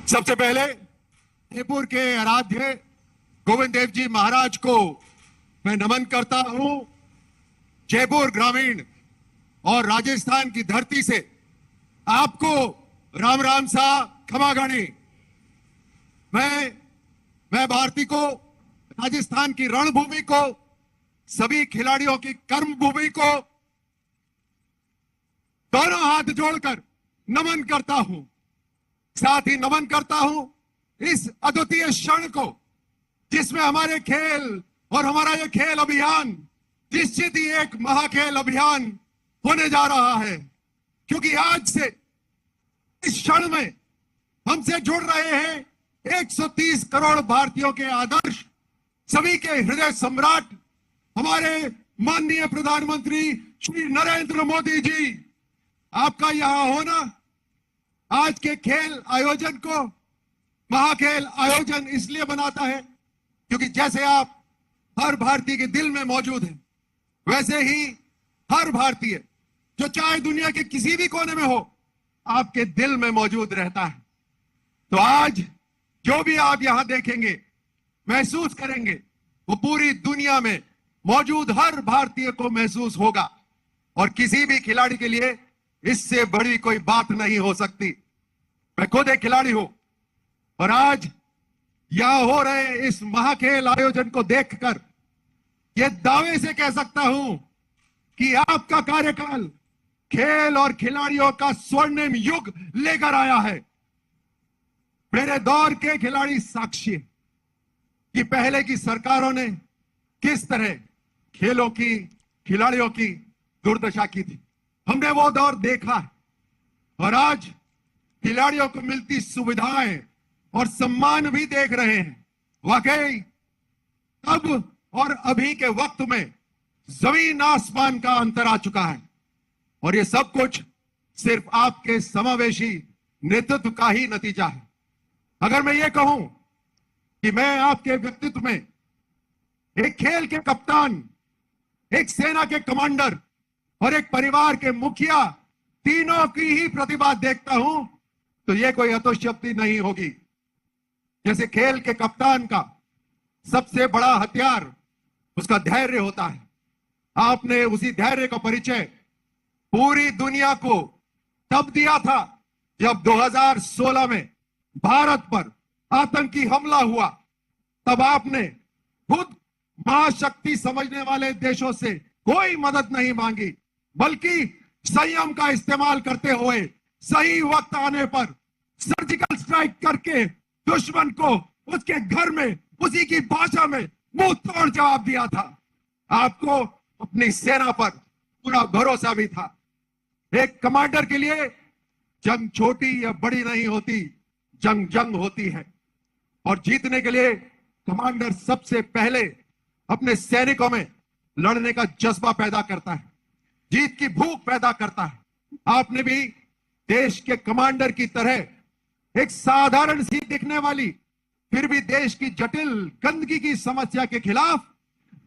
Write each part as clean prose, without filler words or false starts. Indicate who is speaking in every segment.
Speaker 1: सबसे पहले जयपुर के आराध्य गोविंद देव जी महाराज को मैं नमन करता हूं। जयपुर ग्रामीण और राजस्थान की धरती से आपको राम राम सा खमागणी। मैं भारती को, राजस्थान की रणभूमि को, सभी खिलाड़ियों की कर्मभूमि को दोनों हाथ जोड़कर नमन करता हूं। साथ ही नमन करता हूं इस अद्वितीय क्षण को जिसमें हमारे खेल और हमारा ये खेल अभियान निश्चित ही एक महाखेल अभियान होने जा रहा है, क्योंकि आज से इस क्षण में हमसे जुड़ रहे हैं 130 करोड़ भारतीयों के आदर्श, सभी के हृदय सम्राट हमारे माननीय प्रधानमंत्री श्री नरेंद्र मोदी जी। आपका यहां होना आज के खेल आयोजन को महाखेल आयोजन इसलिए बनाता है क्योंकि जैसे आप हर भारतीय के दिल में मौजूद हैं, वैसे ही हर भारतीय जो चाहे दुनिया के किसी भी कोने में हो, आपके दिल में मौजूद रहता है। तो आज जो भी आप यहां देखेंगे, महसूस करेंगे, वो पूरी दुनिया में मौजूद हर भारतीय को महसूस होगा। और किसी भी खिलाड़ी के लिए इससे बड़ी कोई बात नहीं हो सकती। मैं खुद एक खिलाड़ी हूं और आज यहां हो रहे इस महाखेल आयोजन को देखकर यह दावे से कह सकता हूं कि आपका कार्यकाल खेल और खिलाड़ियों का स्वर्णिम युग लेकर आया है। मेरे दौर के खिलाड़ी साक्षी हैं कि पहले की सरकारों ने किस तरह खेलों की, खिलाड़ियों की दुर्दशा की थी। हमने वो दौर देखा है और आज खिलाड़ियों को मिलती सुविधाएं और सम्मान भी देख रहे हैं। वाकई अब और अभी के वक्त में जमीन आसमान का अंतर आ चुका है और ये सब कुछ सिर्फ आपके समावेशी नेतृत्व का ही नतीजा है। अगर मैं ये कहूं कि मैं आपके व्यक्तित्व में एक खेल के कप्तान, एक सेना के कमांडर और एक परिवार के मुखिया तीनों की ही प्रतिभा देखता हूं, तो यह कोई अतिशयोक्ति नहीं होगी। जैसे खेल के कप्तान का सबसे बड़ा हथियार उसका धैर्य होता है। आपने उसी धैर्य का परिचय पूरी दुनिया को तब दिया था जब 2016 में भारत पर आतंकी हमला हुआ। तब आपने खुद महाशक्ति समझने वाले देशों से कोई मदद नहीं मांगी, बल्कि संयम का इस्तेमाल करते हुए सही वक्त आने पर सर्जिकल स्ट्राइक करके दुश्मन को उसके घर में उसी की भाषा में मुंह तोड़ जवाब दिया था। आपको अपनी सेना पर पूरा भरोसा भी था। एक कमांडर के लिए जंग छोटी या बड़ी नहीं होती, जंग जंग होती है और जीतने के लिए कमांडर सबसे पहले अपने सैनिकों में लड़ने का जज्बा पैदा करता है, जीत की भूख पैदा करता है। आपने भी देश के कमांडर की तरह एक साधारण सी दिखने वाली फिर भी देश की जटिल गंदगी की समस्या के खिलाफ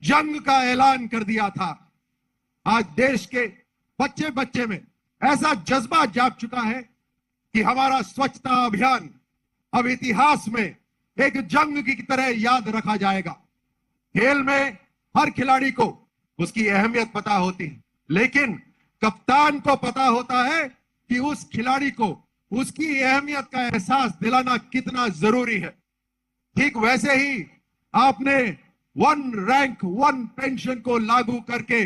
Speaker 1: जंग का ऐलान कर दिया था। आज देश के बच्चे बच्चे में ऐसा जज्बा जाग चुका है कि हमारा स्वच्छता अभियान अब इतिहास में एक जंग की तरह याद रखा जाएगा। खेल में हर खिलाड़ी को उसकी अहमियत पता होती है, लेकिन कप्तान को पता होता है कि उस खिलाड़ी को उसकी अहमियत का एहसास दिलाना कितना जरूरी है। ठीक वैसे ही आपने वन रैंक वन पेंशन को लागू करके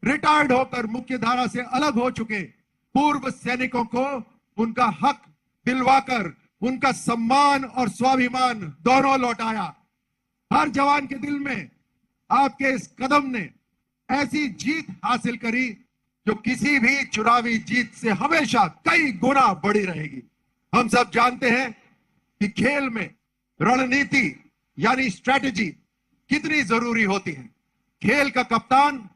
Speaker 1: रिटायर्ड होकर मुख्य धारा से अलग हो चुके पूर्व सैनिकों को उनका हक दिलवाकर उनका सम्मान और स्वाभिमान दोनों लौटाया। हर जवान के दिल में आपके इस कदम ने ऐसी जीत हासिल करी जो किसी भी चुनावी जीत से हमेशा कई गुना बड़ी रहेगी। हम सब जानते हैं कि खेल में रणनीति यानी स्ट्रेटेजी कितनी जरूरी होती है। खेल का कप्तान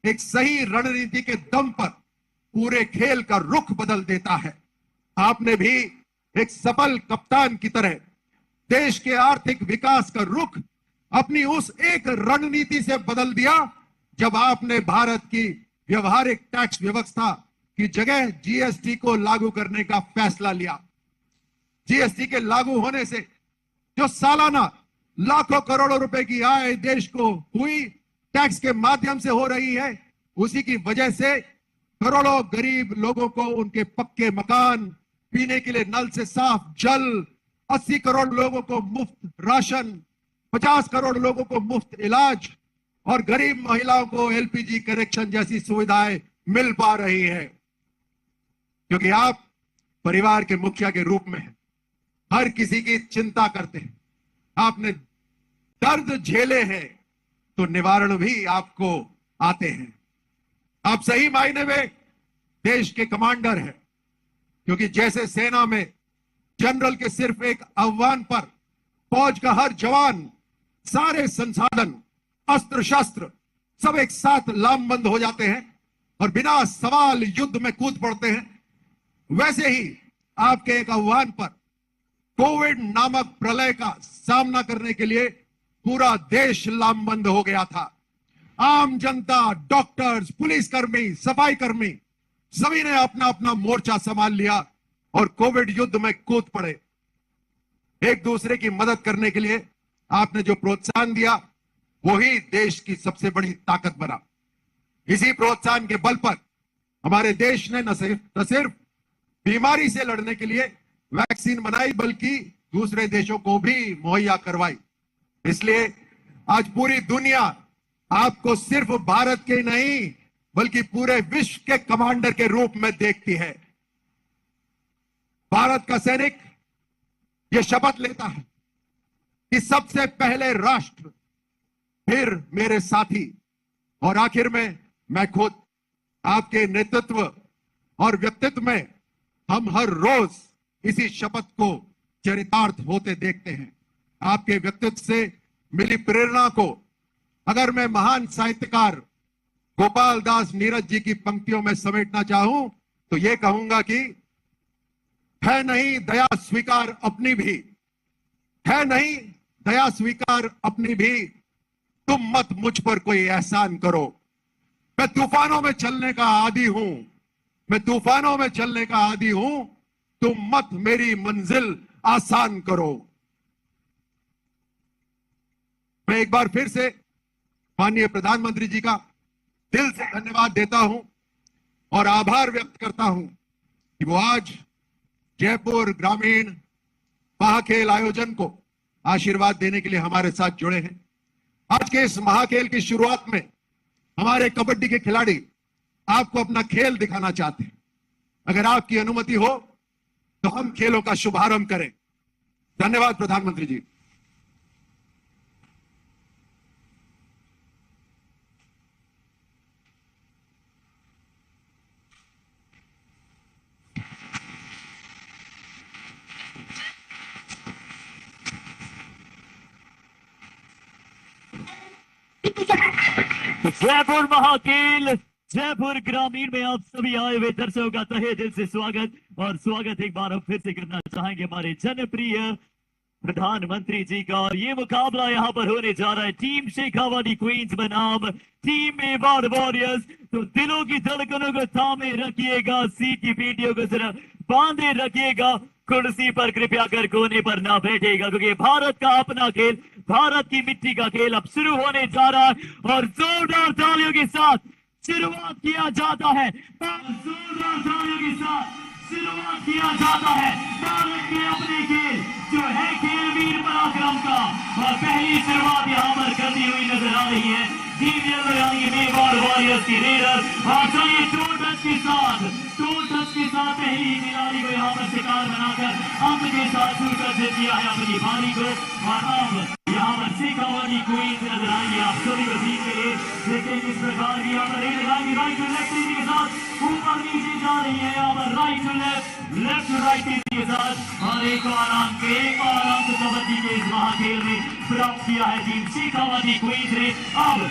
Speaker 1: एक सही रणनीति के दम पर पूरे खेल का रुख बदल देता है। आपने भी एक सफल कप्तान की तरह देश के आर्थिक विकास का रुख अपनी उस एक रणनीति से बदल दिया जब आपने भारत की व्यवहारिक टैक्स व्यवस्था की जगह जीएसटी को लागू करने का फैसला लिया। जीएसटी के लागू होने से जो सालाना लाखों करोड़ों रुपए की आय देश को हुई, टैक्स के माध्यम से हो रही है, उसी की वजह से करोड़ों गरीब लोगों को उनके पक्के मकान, पीने के लिए नल से साफ जल, 80 करोड़ लोगों को मुफ्त राशन, 50 करोड़ लोगों को मुफ्त इलाज और गरीब महिलाओं को एलपीजी कनेक्शन जैसी सुविधाएं मिल पा रही है। क्योंकि आप परिवार के मुखिया के रूप में हैं, हर किसी की चिंता करते हैं, आपने दर्द झेले हैं तो निवारण भी आपको आते हैं। आप सही मायने में देश के कमांडर हैं, क्योंकि जैसे सेना में जनरल के सिर्फ एक आह्वान पर फौज का हर जवान, सारे संसाधन, अस्त्र शस्त्र सब एक साथ लामबंद हो जाते हैं और बिना सवाल युद्ध में कूद पड़ते हैं, वैसे ही आपके एक आह्वान पर कोविड नामक प्रलय का सामना करने के लिए पूरा देश लामबंद हो गया था। आम जनता, डॉक्टर्स, पुलिसकर्मी, सफाई कर्मी सभी ने अपना अपना मोर्चा संभाल लिया और कोविड युद्ध में कूद पड़े। एक दूसरे की मदद करने के लिए आपने जो प्रोत्साहन दिया वही देश की सबसे बड़ी ताकत बना। इसी प्रोत्साहन के बल पर हमारे देश ने न सिर्फ बीमारी से लड़ने के लिए वैक्सीन बनाई, बल्कि दूसरे देशों को भी मुहैया करवाई। इसलिए आज पूरी दुनिया आपको सिर्फ भारत के नहीं बल्कि पूरे विश्व के कमांडर के रूप में देखती है। भारत का सैनिक यह शपथ लेता है कि सबसे पहले राष्ट्र, फिर मेरे साथी और आखिर में मैं खुद। आपके नेतृत्व और व्यक्तित्व में हम हर रोज इसी शपथ को चरितार्थ होते देखते हैं। आपके व्यक्तित्व से मिली प्रेरणा को अगर मैं महान साहित्यकार गोपाल दास नीरज जी की पंक्तियों में समेटना चाहूं तो यह कहूंगा कि है नहीं दया स्वीकार अपनी भी, है नहीं दया स्वीकार अपनी भी, तुम मत मुझ पर कोई एहसान करो। मैं तूफानों में चलने का आदी हूं, मैं तूफानों में चलने का आदी हूं, तुम मत मेरी मंजिल आसान करो। मैं एक बार फिर से माननीय प्रधानमंत्री जी का दिल से धन्यवाद देता हूं और आभार व्यक्त करता हूं कि वो आज जयपुर ग्रामीण महाखेल आयोजन को आशीर्वाद देने के लिए हमारे साथ जुड़े हैं। आज के इस महाखेल की शुरुआत में हमारे कबड्डी के खिलाड़ी आपको अपना खेल दिखाना चाहते हैं। अगर आपकी अनुमति हो तो हम खेलों का शुभारंभ करें। धन्यवाद प्रधानमंत्री जी।
Speaker 2: जयपुर महाखेल जयपुर ग्रामीण में आप सभी आए हुए दर्शकों का तहे दिल से स्वागत। और स्वागत एक बार हम फिर से करना चाहेंगे हमारे जनप्रिय प्रधानमंत्री जी का। और ये मुकाबला यहाँ पर होने जा रहा है टीम शेखावाटी क्वींस बनाम टीम मेवाड़ वॉरियर्स। तो दिलों की धड़कनों को थामे रखिएगा, सीट की पीटियों को जरा बांधे रखिएगा, कुर्सी पर कृपया कर कोने पर ना बैठेगा, क्योंकि भारत का अपना खेल, भारत की मिट्टी का खेल अब शुरू होने जा रहा है। और जोरदार तालियों के साथ शुरुआत किया जाता है, जोरदार तालियों के साथ शुरुआत किया जाता है भारत के अपने खेल जो है खेल वीर पराक्रम का। और पहली शुरुआत यहाँ पर करती हुई नजर आ रही है टीम येलो यानी मेवाड़ वॉरियर्स की रेडर। और चलिए टू टच के साथ पहली खिलाड़ी को यहाँ पर शिकार बनाकर अंत के साथ टू टच किया है अपनी बारी को। और अब यहाँ पर शेखावाटी क्वींस नजर आएंगे आप सभी को सीट के लिए। लेकिन इस प्रकार की यहाँ पर राइट टू लेफ्ट के साथ ऊपर नीचे जा रही है, यहाँ पर right to left to right के साथ। और एक और अंक कबड्डी के इस महाखेल में प्राप्त किया है टीम शेखावाटी क्वींस ने। अब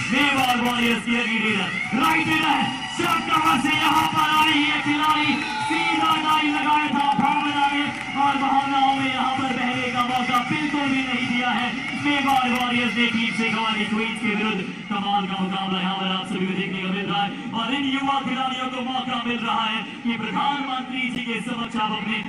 Speaker 2: मेवाड़ वॉरियर्स की अगली रेडर राइट है, सब कहां से यहाँ पर आई है खिलाड़ी, सीधा टाई लगाया था भावना में और भावनाओं में यहाँ पर बहने का मौका बिल्कुल भी नहीं दिया है मेवाड़ वॉरियर्स ने टीम शेखावाटी क्वींस के विरुद्ध। कमाल का मुकाबला यहाँ पर आप सभी को देखने को मिल रहा है और इन युवा खिलाड़ियों को मौका मिल रहा है कि प्रधानमंत्री जी के समक्ष आप अपने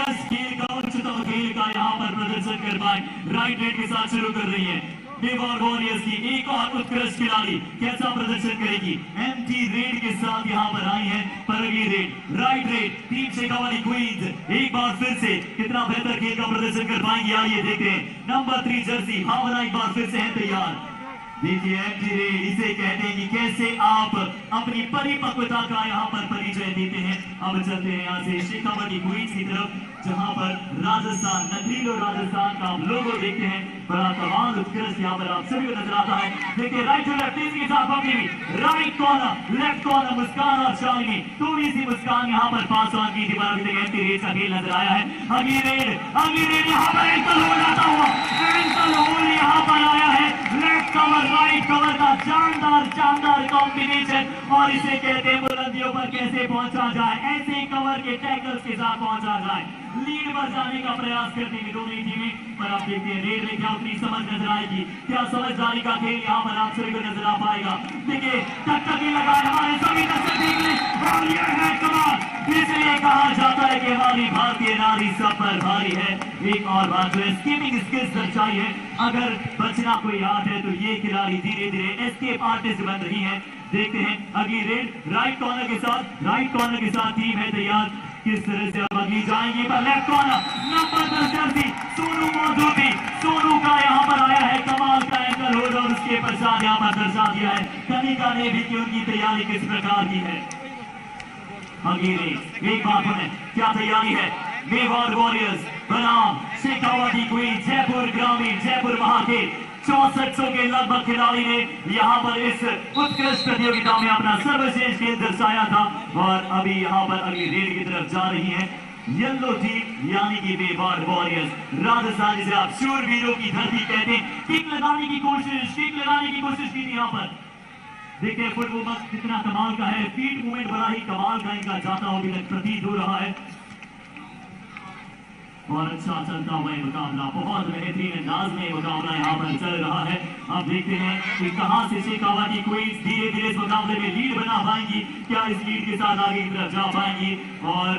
Speaker 2: उत्कृष्ट खेल का उच्चतम खेल का यहाँ पर प्रदर्शन कर पाए। राइट रेड के साथ शुरू कर रही है मेवाड़ वॉरियर्स की एक और उत्कृष्ट खिलाड़ी, कैसा प्रदर्शन करेगी? एमटी रेड के साथ यहाँ पर आई है Pargi raid. Right red team Shekhawati queens एक बार फिर से कितना बेहतर खेल का प्रदर्शन कर पाएंगे, आइए देखते हैं। नंबर 3 जर्सी भावना एक बार फिर से है तैयार। देखिए एमटी रेड इसे कहते हैं कि कैसे आप अपनी परिपक्वता का यहाँ पर परिचय देते हैं। अब चलते हैं यहाँ से शेखावाटी क्वींस की तरफ, जहां पर राजस्थान नगरीलो राजस्थान का आप लोगो देखते हैं। बड़ा कमाल उत्कृष्ट यहाँ पर आप सभी को नजर आता है। देखिए राइट टू लेफ्ट के साथ पकड़ी हुई राइट कॉर्नर लेफ्ट कॉर्नर मुस्कान और शालिनी, थोड़ी सी मुस्कान यहाँ पर पास ऑन की थी, पर अभी तक एंटी रेड का खेल नजर आया है। अगली रेड यहाँ पर एंकल होल्ड आता हुआ, एंकल होल्ड यहाँ पर आया है। लेफ्ट कवर राइट कवर का शानदार कॉम्बिनेशन, और इसे कहते हैं बुलंदियों पर कैसे पहुंचा जाए, ऐसे कवर के टैकल्स के साथ पहुंचा जाए। लीड पर जाने का प्रयास करती हुई दोनों ही टीमें, पर आप देखते हैं रेड में क्या उतनी समझ नजर आएगी, क्या समझदारी का खेल यहाँ पर आप सभी को नजर आ पाएगा। देखिए टक्कर लगाए हमारे सभी दर्शक देख ले, और यह है कमाल। इसलिए कहा जाता है कि हमारी भारतीय नारी सब पर भारी है। एक और बात जो है स्कीमिंग स्किल्स दर्शाई है, अगर बचना कोई आर्ट है तो ये खिलाड़ी धीरे धीरे एस्केप आर्टिस्ट बन रही है। देखते हैं अगली रेड राइट कॉर्नर के साथ टीम है तैयार, किस तरह से अब अगली जाएंगी। पर left corner number 10 Jersey Sonu मौजूद थी, सोनू का यहाँ पर आया है कमाल का एंकल होल्ड, और उसके पश्चात यहाँ पर दर्शा दिया है कनिका ने भी कि उनकी तैयारी किस प्रकार की है। अगली रेड एक बार है क्या तैयारी है? मेवाड़ वॉरियर्स बनाम शेखावाटी क्वींस, जयपुर ग्रामीण जयपुर महाखेल 6400 के लगभग खिलाड़ी ने यहाँ पर इस उत्कृष्ट प्रतियोगिता में अपना सर्वश्रेष्ठ खेल दर्शाया था, और अभी यहाँ पर अगली रेड की तरफ जा रही है येलो टीम यानी कि मेवाड़ वॉरियर्स। राजस्थान जिसे आप शूरवीरों की धरती कहते हैं, किक लगाने की कोशिश की थी यहाँ पर। देखते हैं फुट मूवमेंट कितना कमाल का है, फीट मूवमेंट बड़ा ही कमाल का इनका जाता हुआ अभी तक प्रतीत हो रहा है, और अच्छा चलता हुआ मुकाबला, बहुत बेहतरीन अंदाज में मुकाबला यहाँ पर चल रहा है। अब देखते हैं कि कहां से शेखावाटी क्वींस धीरे धीरे इस मुकाबले में लीड बना पाएंगी, क्या इस लीड के साथ आगे की तरफ जा पाएंगी। और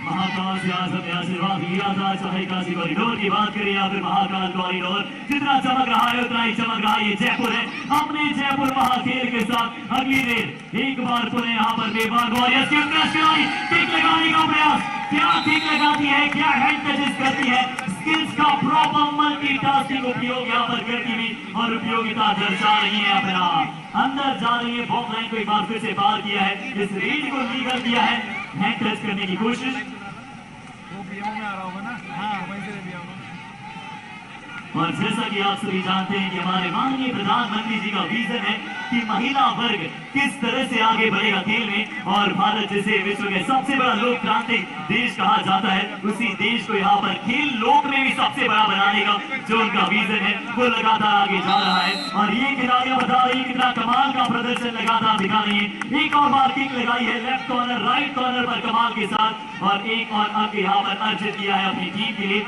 Speaker 2: महाकाल से आज हमने आशीर्वाद लिया था, चाहे काशी कॉरिडोर की बात करें या फिर महाकाल कॉरिडोर, जितना चमक रहा है उतना ही चमक रहा है ये जयपुर है। अपने जयपुर महाखेल के साथ अगली रेड एक बार पुनः यहाँ पर मेवाड़ वॉरियर्स की उत्कृष्ट खिलाड़ी किक लगाने का प्रयास, क्या किक लगाती है, क्या हैंड टचेस करती है, स्किल्स का प्रॉपर मल्टीटास्किंग उपयोग यहाँ पर करती हुई और उपयोगिता दर्शा रही है। अपना अंदर जा रही है, बॉक्स लाइन को एक बार फिर से पार किया है, इस रेड को लीगल किया है, हैंड टच करने की कोशिश। और जैसा कि आप सभी जानते हैं कि हमारे माननीय प्रधानमंत्री जी का विजन है कि महिला वर्ग किस तरह से आगे बढ़ेगा खेल में, और भारत जैसे विश्व के सबसे बड़ा लोकतांत्रिक देश कहा जाता है, उसी देश को यहाँ पर खेल लोक में भी सबसे बड़ा बनाने का जो उनका विजन है वो लगातार आगे जा रहा है। और ये खिलाड़ियां बता रही है कितना कमाल का प्रदर्शन लगातार दिखा रही है। एक और बार किक लगाई है लेफ्ट कॉर्नर राइट कॉर्नर पर कमाल के साथ, और एक और अंक यहाँ पर अर्जित किया है अपनी टीम के लिए।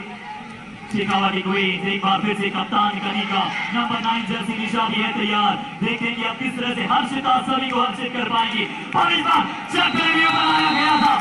Speaker 2: शेखावाटी क्वींस एक बार फिर से कप्तान कनिका नंबर 9 जर्सी निशा भी है तैयार। देखेंगे अब किस तरह से हर्षिता सभी को हर्षित कर पाएंगे। और इस बार चक्रव्यूह बनाया गया था,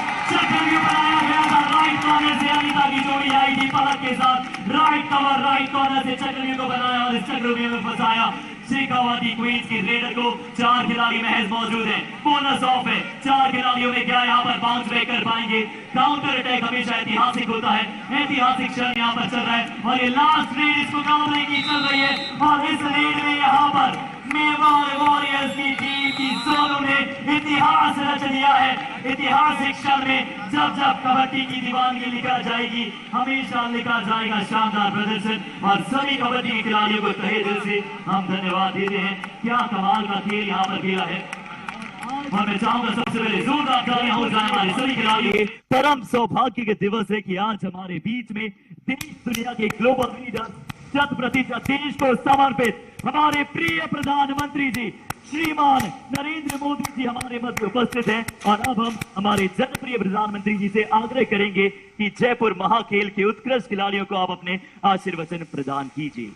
Speaker 2: राइट कॉर्नर से अनिता की जोड़ी आई थी पलक के साथ, राइट कवर राइट कॉर्नर से चक्रव्यूह को बनाया और इस चक्रव्यूह में फंसाया शेखावाटी क्वींस की रेडर को। 4 खिलाड़ी महज मौजूद हैं, बोनस ऑफ है, 4 खिलाड़ियों में क्या यहाँ पर बाउंस बैक कर पाएंगे। काउंटर अटैक हमेशा ऐतिहासिक होता है, ऐतिहासिक क्षण यहाँ पर चल रहा है, और ये लास्ट रेड इस मुकाबले की चल रही है, और इस रेड में यहाँ पर मेवाड़ वॉरियर्स की टीम की सोनू ने इतिहास रच दिया है। ऐतिहासिक क्षण में जब जब कबड्डी की दीवानगी लिखा जाएगी, हमेशा लिखा जाएगा शानदार प्रदर्शन, और सभी कबड्डी के खिलाड़ियों को तहे दिल से हम धन्यवाद देते हैं। क्या कमाल का खेल यहाँ पर खेला है, और मैं चाहूंगा सबसे पहले जोरदार तालियां हो जाए हमारे सभी खिलाड़ियों के। परम सौभाग्य के दिवस है कि आज हमारे बीच में देश दुनिया के ग्लोबल लीडर, शत प्रतिशत देश को समर्पित हमारे प्रिय प्रधानमंत्री जी श्रीमान नरेंद्र मोदी जी हमारे मध्य उपस्थित हैं। और अब हम हमारे जनप्रिय प्रधानमंत्री जी से आग्रह करेंगे कि जयपुर महाखेल के उत्कृष्ट खिलाड़ियों को आप अपने आशीर्वचन प्रदान कीजिए।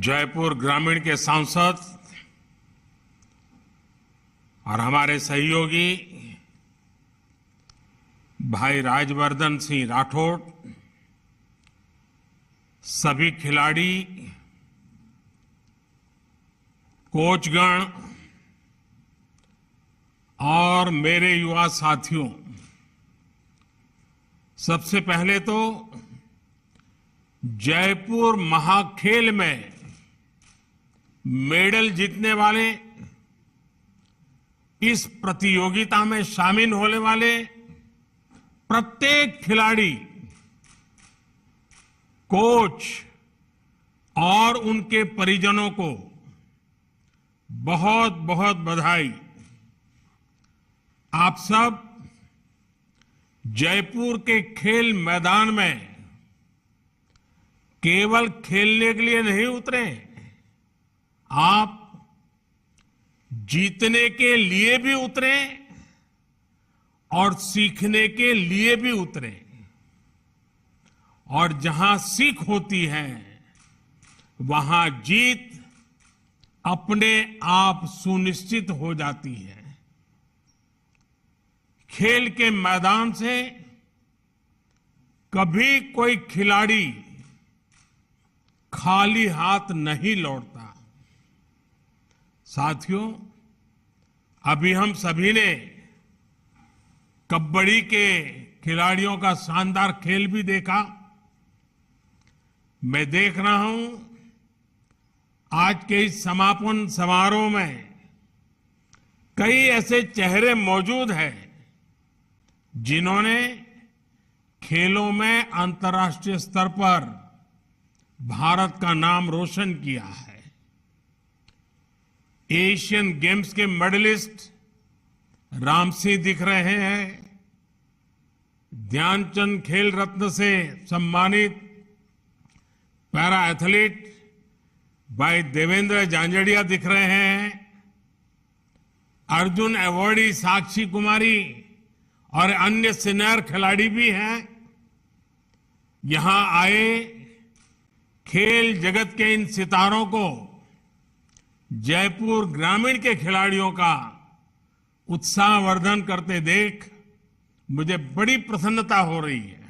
Speaker 3: जयपुर ग्रामीण के सांसद और हमारे सहयोगी भाई राजवर्धन सिंह राठौड़, सभी खिलाड़ी, कोचगण और मेरे युवा साथियों, सबसे पहले तो जयपुर महाखेल में मेडल जीतने वाले, इस प्रतियोगिता में शामिल होने वाले प्रत्येक खिलाड़ी, कोच और उनके परिजनों को बहुत बहुत बधाई। आप सब जयपुर के खेल मैदान में केवल खेलने के लिए नहीं उतरे, आप जीतने के लिए भी उतरे और सीखने के लिए भी उतरे। और जहां सीख होती है वहां जीत अपने आप सुनिश्चित हो जाती है। खेल के मैदान से कभी कोई खिलाड़ी खाली हाथ नहीं लौटता। साथियों, अभी हम सभी ने कबड्डी के खिलाड़ियों का शानदार खेल भी देखा। मैं देख रहा हूं आज के इस समापन समारोह में कई ऐसे चेहरे मौजूद हैं जिन्होंने खेलों में अंतर्राष्ट्रीय स्तर पर भारत का नाम रोशन किया है। एशियन गेम्स के मेडलिस्ट रामसी दिख रहे हैं, ध्यानचंद खेल रत्न से सम्मानित पैरा एथलीट भाई देवेंद्र झांझड़िया दिख रहे हैं, अर्जुन अवार्डी साक्षी कुमारी और अन्य सीनियर खिलाड़ी भी हैं। यहां आए खेल जगत के इन सितारों को जयपुर ग्रामीण के खिलाड़ियों का उत्साहवर्धन करते देख मुझे बड़ी प्रसन्नता हो रही है।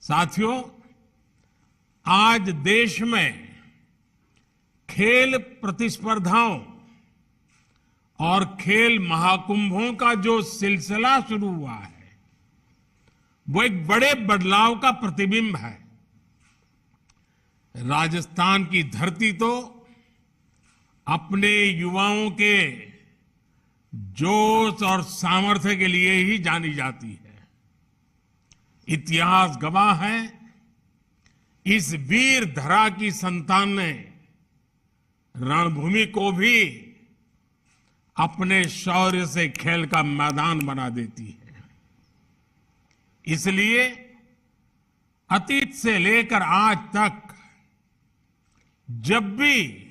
Speaker 3: साथियों, आज देश में खेल प्रतिस्पर्धाओं और खेल महाकुंभों का जो सिलसिला शुरू हुआ है वो एक बड़े बदलाव का प्रतिबिंब है। राजस्थान की धरती तो अपने युवाओं के जोश और सामर्थ्य के लिए ही जानी जाती है। इतिहास गवाह है, इस वीर धरा की संतान ने रणभूमि को भी अपने शौर्य से खेल का मैदान बना देती है। इसलिए अतीत से लेकर आज तक जब भी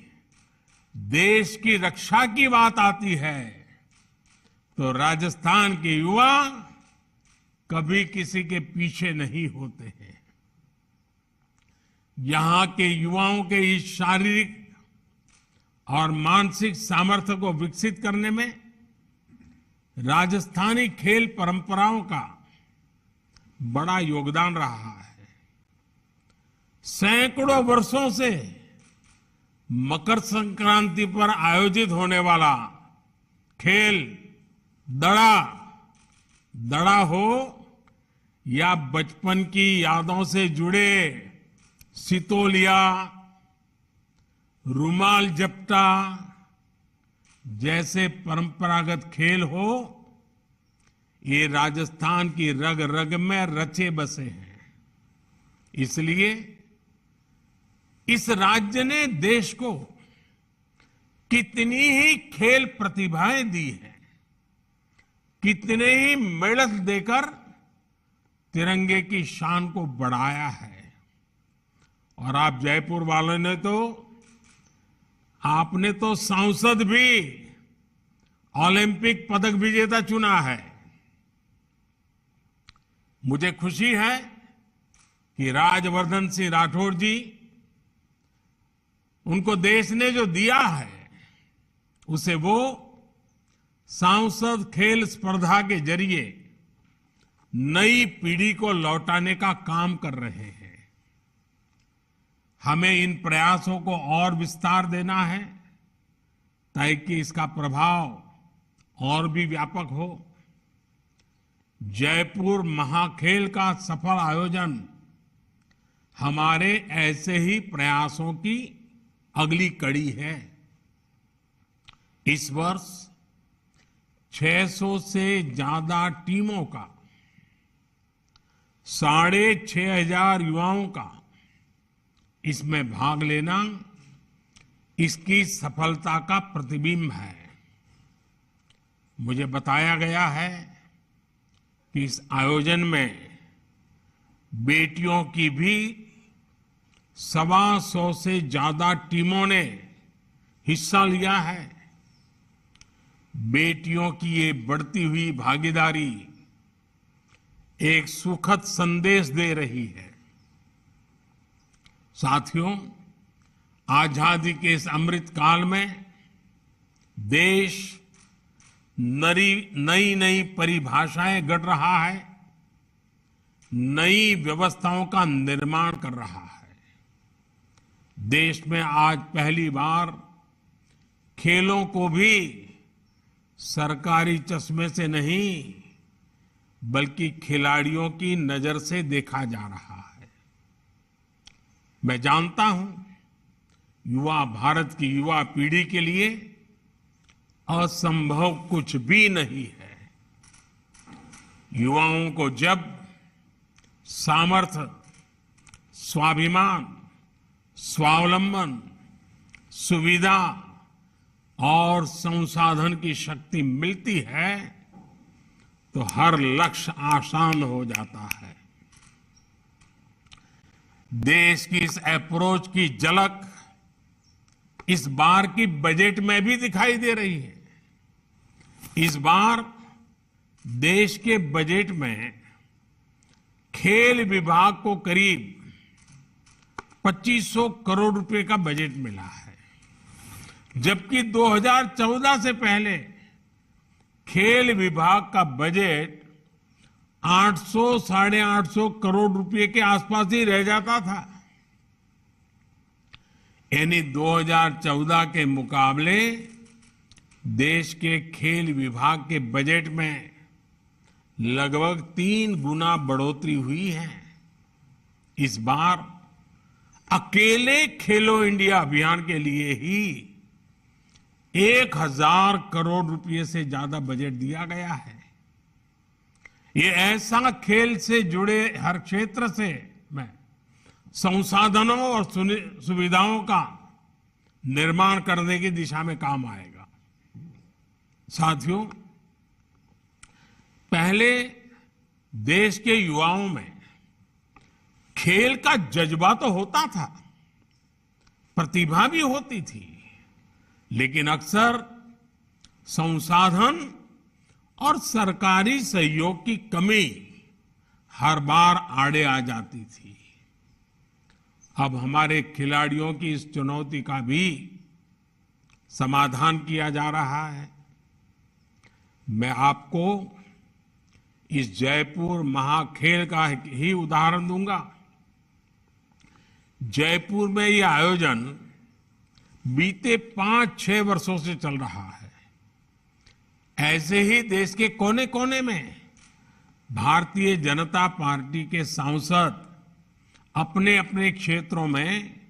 Speaker 3: देश की रक्षा की बात आती है तो राजस्थान के युवा कभी किसी के पीछे नहीं होते हैं। यहां के युवाओं के इस शारीरिक और मानसिक सामर्थ्य को विकसित करने में राजस्थानी खेल परंपराओं का बड़ा योगदान रहा है। सैकड़ों वर्षों से मकर संक्रांति पर आयोजित होने वाला खेल दड़ा हो या बचपन की यादों से जुड़े सितोलिया, रुमाल जपटा जैसे परंपरागत खेल हो, ये राजस्थान की रग रग में रचे बसे हैं। इसलिए इस राज्य ने देश को कितनी ही खेल प्रतिभाएं दी हैं, कितने ही मेडल देकर तिरंगे की शान को बढ़ाया है। और आप जयपुर वालों ने तो आपने तो सांसद भी ओलंपिक पदक विजेता चुना है। मुझे खुशी है कि राजवर्धन सिंह राठौड़ जी उनको देश ने जो दिया है उसे वो सांसद खेल स्पर्धा के जरिए नई पीढ़ी को लौटाने का काम कर रहे हैं। हमें इन प्रयासों को और विस्तार देना है ताकि इसका प्रभाव और भी व्यापक हो। जयपुर महाखेल का सफल आयोजन हमारे ऐसे ही प्रयासों की अगली कड़ी है। इस वर्ष 600 से ज्यादा टीमों का 6,500 युवाओं का इसमें भाग लेना इसकी सफलता का प्रतिबिंब है। मुझे बताया गया है कि इस आयोजन में बेटियों की भी 125 से ज्यादा टीमों ने हिस्सा लिया है। बेटियों की ये बढ़ती हुई भागीदारी एक सुखद संदेश दे रही है। साथियों, आजादी के इस अमृत काल में देश नई नई परिभाषाएं गढ़ रहा है, नई व्यवस्थाओं का निर्माण कर रहा है। देश में आज पहली बार खेलों को भी सरकारी चश्मे से नहीं बल्कि खिलाड़ियों की नजर से देखा जा रहा है। मैं जानता हूं युवा भारत की युवा पीढ़ी के लिए असंभव कुछ भी नहीं है। युवाओं को जब सामर्थ्य, स्वाभिमान, स्वावलंबन, सुविधा और संसाधन की शक्ति मिलती है तो हर लक्ष्य आसान हो जाता है। देश की इस अप्रोच की झलक इस बार की बजट में भी दिखाई दे रही है। इस बार देश के बजट में खेल विभाग को करीब 2500 करोड़ रुपए का बजट मिला है, जबकि 2014 से पहले खेल विभाग का बजट 800 साढ़े 800 करोड़ रुपए के आसपास ही रह जाता था। यानी 2014 के मुकाबले देश के खेल विभाग के बजट में लगभग 3 गुना बढ़ोतरी हुई है। इस बार अकेले खेलो इंडिया अभियान के लिए ही 1000 करोड़ रुपए से ज्यादा बजट दिया गया है। ये ऐसा खेल से जुड़े हर क्षेत्र से में संसाधनों और सुविधाओं का निर्माण करने की दिशा में काम आएगा। साथियों, पहले देश के युवाओं में खेल का जज्बा तो होता था, प्रतिभा भी होती थी, लेकिन अक्सर संसाधन और सरकारी सहयोग की कमी हर बार आड़े आ जाती थी। अब हमारे खिलाड़ियों की इस चुनौती का भी समाधान किया जा रहा है। मैं आपको इस जयपुर महाखेल का ही उदाहरण दूंगा। जयपुर में यह आयोजन बीते 5-6 वर्षों से चल रहा है। ऐसे ही देश के कोने कोने में भारतीय जनता पार्टी के सांसद अपने अपने क्षेत्रों में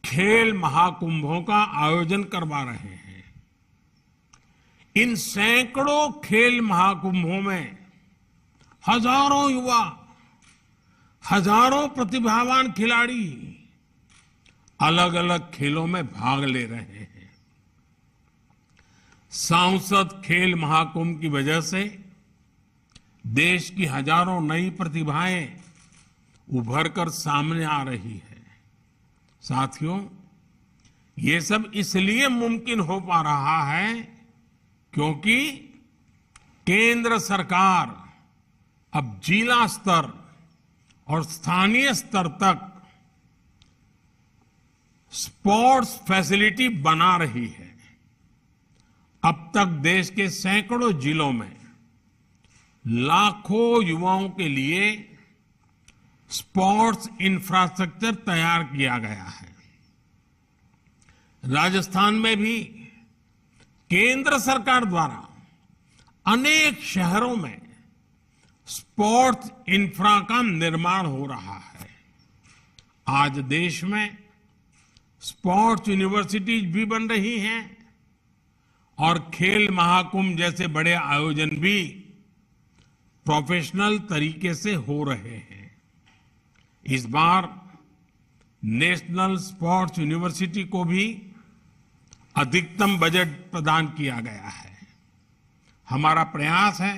Speaker 3: खेल महाकुंभों का आयोजन करवा रहे हैं। इन सैकड़ों खेल महाकुंभों में हजारों युवा, हजारों प्रतिभावान खिलाड़ी अलग अलग खेलों में भाग ले रहे हैं। सांसद खेल महाकुंभ की वजह से देश की हजारों नई प्रतिभाएं उभर कर सामने आ रही है। साथियों, ये सब इसलिए मुमकिन हो पा रहा है क्योंकि केंद्र सरकार अब जिला स्तर और स्थानीय स्तर तक स्पोर्ट्स फैसिलिटी बना रही है। अब तक देश के सैकड़ों जिलों में लाखों युवाओं के लिए स्पोर्ट्स इंफ्रास्ट्रक्चर तैयार किया गया है। राजस्थान में भी केंद्र सरकार द्वारा अनेक शहरों में स्पोर्ट्स इंफ्रा का निर्माण हो रहा है। आज देश में स्पोर्ट्स यूनिवर्सिटीज भी बन रही हैं और खेल महाकुंभ जैसे बड़े आयोजन भी प्रोफेशनल तरीके से हो रहे हैं। इस बार नेशनल स्पोर्ट्स यूनिवर्सिटी को भी अधिकतम बजट प्रदान किया गया है। हमारा प्रयास है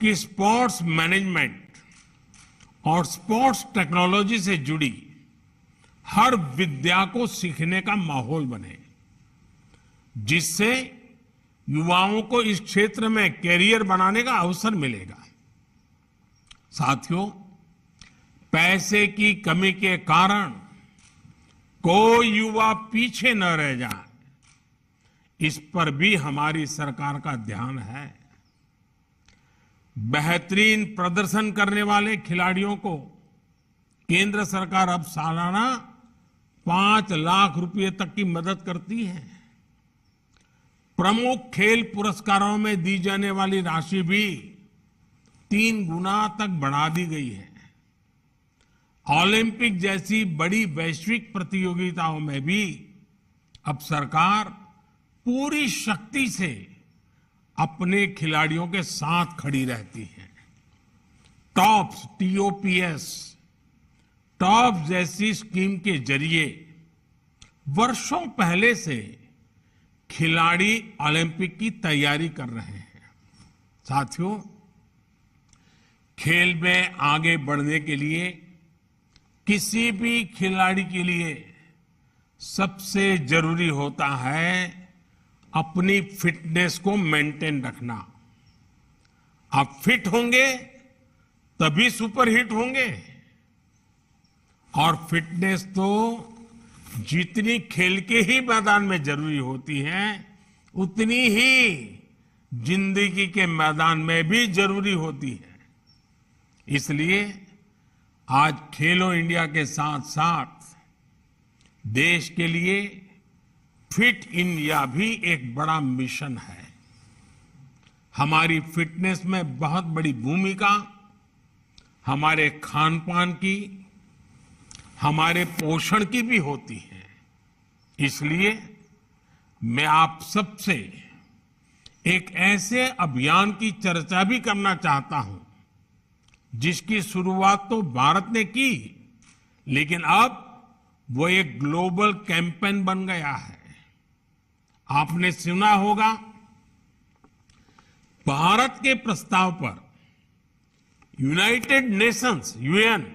Speaker 3: कि स्पोर्ट्स मैनेजमेंट और स्पोर्ट्स टेक्नोलॉजी से जुड़ी हर विद्या को सीखने का माहौल बने, जिससे युवाओं को इस क्षेत्र में कैरियर बनाने का अवसर मिलेगा। साथियों, पैसे की कमी के कारण कोई युवा पीछे न रह जाए, इस पर भी हमारी सरकार का ध्यान है। बेहतरीन प्रदर्शन करने वाले खिलाड़ियों को केंद्र सरकार अब सालाना 5 लाख रुपए तक की मदद करती है। प्रमुख खेल पुरस्कारों में दी जाने वाली राशि भी 3 गुना तक बढ़ा दी गई है। ओलंपिक जैसी बड़ी वैश्विक प्रतियोगिताओं में भी अब सरकार पूरी शक्ति से अपने खिलाड़ियों के साथ खड़ी रहती है। टॉप्स TOPS टॉप जैसी स्कीम के जरिए वर्षों पहले से खिलाड़ी ओलंपिक की तैयारी कर रहे हैं। साथियों, खेल में आगे बढ़ने के लिए किसी भी खिलाड़ी के लिए सबसे जरूरी होता है अपनी फिटनेस को मेंटेन रखना। आप फिट होंगे तभी सुपर हिट होंगे। और फिटनेस तो जितनी खेल के ही मैदान में जरूरी होती है, उतनी ही जिंदगी के मैदान में भी जरूरी होती है। इसलिए आज खेलो इंडिया के साथ साथ देश के लिए फिट इंडिया भी एक बड़ा मिशन है। हमारी फिटनेस में बहुत बड़ी भूमिका हमारे खान पान की, हमारे पोषण की भी होती है। इसलिए मैं आप सबसे एक ऐसे अभियान की चर्चा भी करना चाहता हूं, जिसकी शुरुआत तो भारत ने की, लेकिन अब वो एक ग्लोबल कैंपेन बन गया है। आपने सुना होगा, भारत के प्रस्ताव पर यूनाइटेड नेशंस UN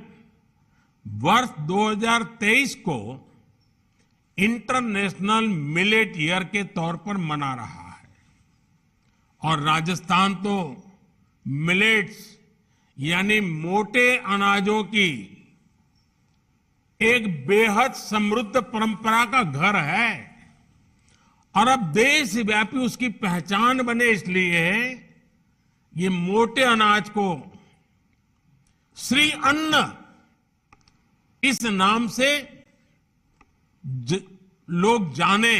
Speaker 3: वर्ष 2023 को इंटरनेशनल मिलेट ईयर के तौर पर मना रहा है। और राजस्थान तो मिलेट्स यानी मोटे अनाजों की एक बेहद समृद्ध परंपरा का घर है और अब देशव्यापी उसकी पहचान बने, इसलिए ये मोटे अनाज को श्री अन्न इस नाम से लोग जाने,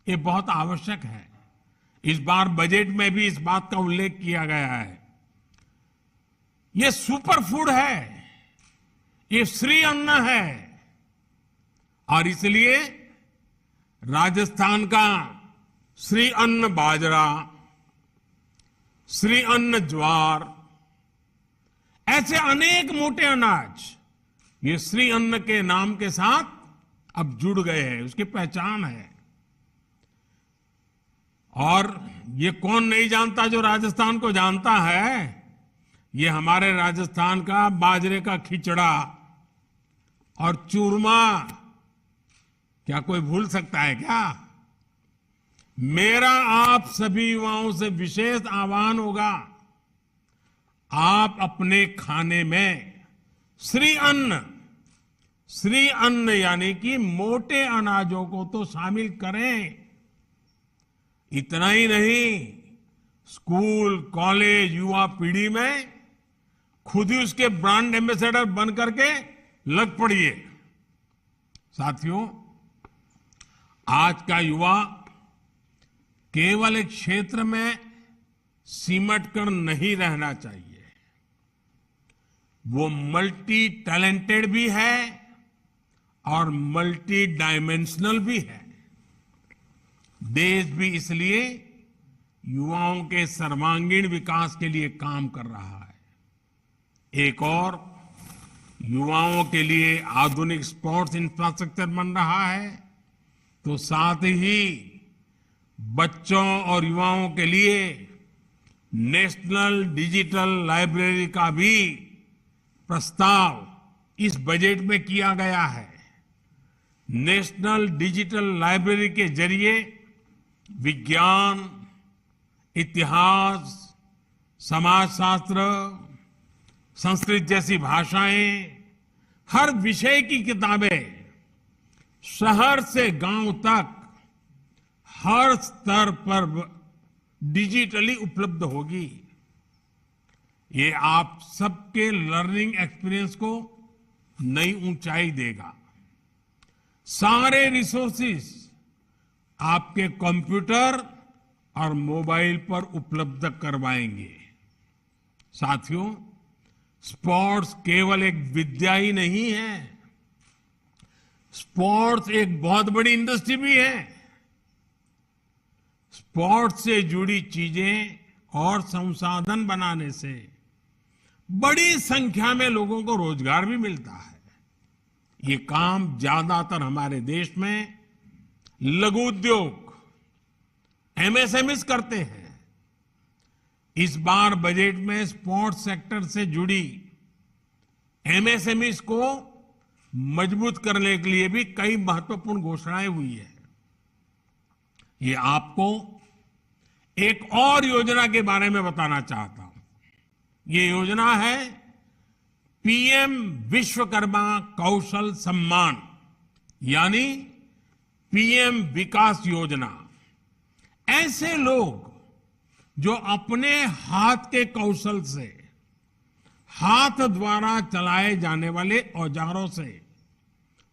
Speaker 3: ये बहुत आवश्यक है। इस बार बजट में भी इस बात का उल्लेख किया गया है। ये सुपर फूड है, ये श्री अन्न है और इसलिए राजस्थान का श्री अन्न बाजरा, श्री अन्न ज्वार, ऐसे अनेक मोटे अनाज ये श्री अन्न के नाम के साथ अब जुड़ गए हैं, उसकी पहचान है। और ये कौन नहीं जानता, जो राजस्थान को जानता है। ये हमारे राजस्थान का बाजरे का खिचड़ा और चूरमा, क्या कोई भूल सकता है क्या? मेरा आप सभी युवाओं से विशेष आह्वान होगा, आप अपने खाने में श्री अन्न श्री अन्न यानी कि मोटे अनाजों को तो शामिल करें। इतना ही नहीं, स्कूल, कॉलेज, युवा पीढ़ी में खुद ही उसके ब्रांड एम्बेसडर बन करके लग पड़िए। साथियों, आज का युवा केवल एक क्षेत्र में सिमट कर नहीं रहना चाहिए। वो मल्टी टैलेंटेड भी है और मल्टी डायमेंशनल भी है। देश भी इसलिए युवाओं के सर्वांगीण विकास के लिए काम कर रहा है। एक और युवाओं के लिए आधुनिक स्पोर्ट्स इंफ्रास्ट्रक्चर बन रहा है, तो साथ ही बच्चों और युवाओं के लिए नेशनल डिजिटल लाइब्रेरी का भी प्रस्ताव इस बजट में किया गया है। नेशनल डिजिटल लाइब्रेरी के जरिए विज्ञान, इतिहास, समाजशास्त्र, संस्कृत जैसी भाषाएं, हर विषय की किताबें शहर से गांव तक हर स्तर पर डिजिटली उपलब्ध होगी। ये आप सबके लर्निंग एक्सपीरियंस को नई ऊंचाई देगा। सारे रिसोर्सेस आपके कंप्यूटर और मोबाइल पर उपलब्ध करवाएंगे। साथियों, स्पोर्ट्स केवल एक विद्या ही नहीं है, स्पोर्ट्स एक बहुत बड़ी इंडस्ट्री भी है। स्पोर्ट्स से जुड़ी चीजें और संसाधन बनाने से बड़ी संख्या में लोगों को रोजगार भी मिलता है। ये काम ज्यादातर हमारे देश में लघु उद्योग, एमएसएमई करते हैं। इस बार बजट में स्पोर्ट्स सेक्टर से जुड़ी एमएसएमई को मजबूत करने के लिए भी कई महत्वपूर्ण घोषणाएं हुई है। ये आपको एक और योजना के बारे में बताना चाहता हूं। ये योजना है पीएम विश्वकर्मा कौशल सम्मान, यानी पीएम विकास योजना। ऐसे लोग जो अपने हाथ के कौशल से, हाथ द्वारा चलाए जाने वाले औजारों से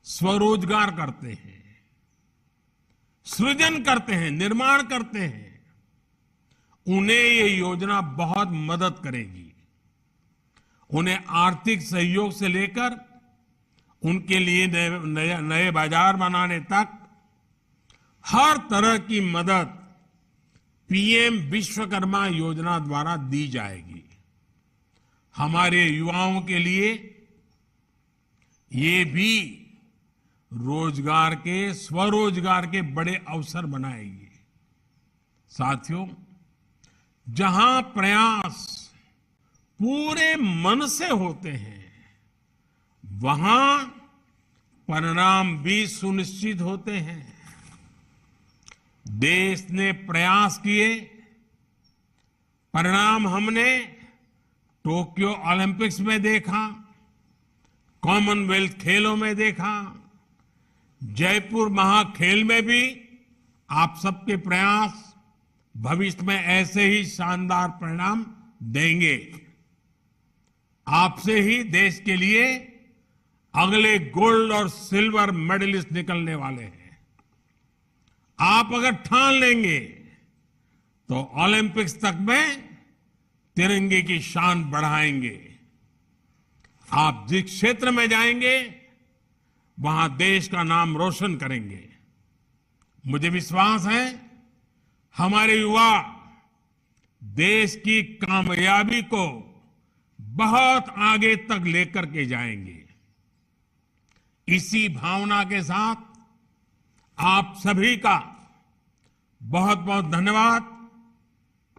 Speaker 3: स्वरोजगार करते हैं, सृजन करते हैं, निर्माण करते हैं, उन्हें ये योजना बहुत मदद करेगी। उन्हें आर्थिक सहयोग से लेकर उनके लिए नए बाजार बनाने तक हर तरह की मदद पीएम विश्वकर्मा योजना द्वारा दी जाएगी। हमारे युवाओं के लिए ये भी रोजगार के, स्वरोजगार के बड़े अवसर बनाएगी। साथियों, जहां प्रयास पूरे मन से होते हैं, वहां परिणाम भी सुनिश्चित होते हैं। देश ने प्रयास किए, परिणाम हमने टोक्यो ओलंपिक्स में देखा, कॉमनवेल्थ खेलों में देखा, जयपुर महाखेल में भी आप सबके प्रयास भविष्य में ऐसे ही शानदार परिणाम देंगे। आपसे ही देश के लिए अगले गोल्ड और सिल्वर मेडलिस्ट निकलने वाले हैं। आप अगर ठान लेंगे तो ओलंपिक्स तक में तिरंगे की शान बढ़ाएंगे। आप जिस क्षेत्र में जाएंगे वहां देश का नाम रोशन करेंगे। मुझे विश्वास है हमारे युवा देश की कामयाबी को बहुत आगे तक लेकर के जाएंगे। इसी भावना के साथ आप सभी का बहुत बहुत धन्यवाद।